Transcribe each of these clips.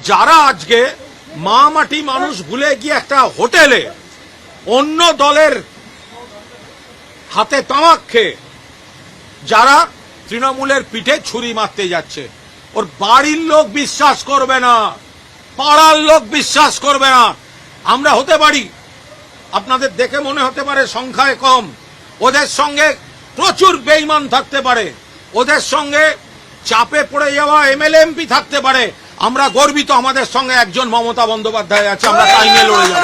যারা আজকে মা মাটি মানুষ ভুলে গিয়ে একটা হোটেলে অন্য দলের হাতে তামাক খেয়ে যারা তৃণমূলের পিঠে ছুরি মারতে যাচ্ছে, ওর বাড়ির লোক বিশ্বাস করবে না, পাড়ার লোক বিশ্বাস করবে না। আমরা হতে পারি, আপনাদের দেখে মনে হতে পারে সংখ্যায় কম, ওদের সঙ্গে প্রচুর বেঈমান থাকতে পারে, ওদের সঙ্গে চাপে পড়ে যাওয়া এমএলএ এমপি থাকতে পারে। আমরা গর্বিত আমাদের সঙ্গে একজন মমতা বন্দ্যোপাধ্যায় আছে, আমরা তাই নিয়ে লড়ে যাব।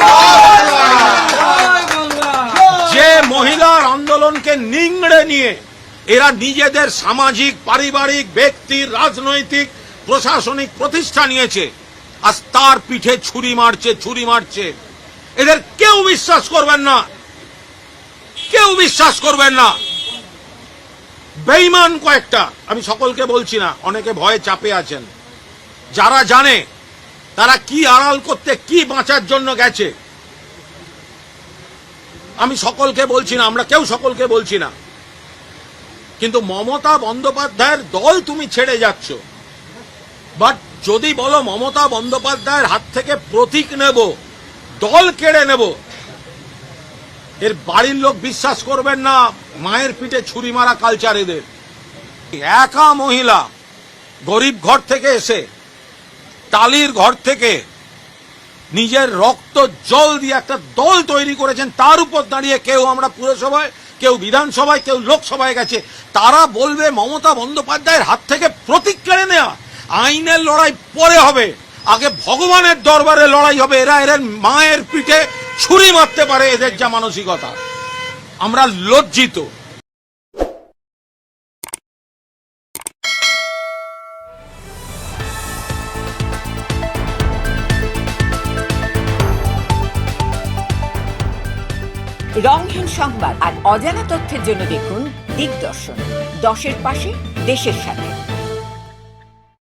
যে মহিলার আন্দোলনকে নিংড়ে নিয়ে এরা নিজেদের সামাজিক, পারিবারিক, ব্যক্তির, রাজনৈতিক, প্রশাসনিক প্রতিষ্ঠা নিয়েছে, আজ তার পিঠে ছুরি মারছে। এদের কেউ বিশ্বাস করবেন না, কেউ বিশ্বাস করবেন না। বেঈমান কয়েকটা, আমি সকলকে বলছি না, অনেকে ভয়ে চাপে আছেন। যারা জানে তারা কি আড়াল করতে, কি বাঁচার জন্য গেছে, আমি সকলকে বলছি না, আমরা কেউ সকলকে বলছি না। কিন্তু মমতা বন্দ্যোপাধ্যায়ের দল তুমি ছেড়ে যাচ্ছ, বাট যদি বলো মমতা বন্দ্যোপাধ্যায়ের হাত থেকে প্রতীক নেব, দল কেড়ে নেব, এর বাড়ির লোক বিশ্বাস করবেন না। মায়ের পিঠে ছুরি মারা কালচার এদের। একা মহিলা গরিব ঘর থেকে এসে, টালির ঘর থেকে নিজের রক্ত জল দিয়ে একটা দল তৈরি করেছেন, তার উপর দাঁড়িয়ে কেউ আমরা পুরসভায়, কেউ বিধানসভায়, কেউ লোকসভায় গেছে, তারা বলবে মমতা বন্দ্যোপাধ্যায়ের হাত থেকে প্রতীক কেড়ে নেওয়া। আইনের লড়াই পরে হবে, আগে ভগবানের দরবারে লড়াই হবে। এরা এর মায়ের পিঠে ছুরি মারতে পারে, এদের যা মানসিকতা, আমরা লজ্জিত। রংহীন সংবাদ আর অজানা তথ্যের জন্য দেখুন দিগদর্শন, 10-এর পাশে, দেশের সাথে।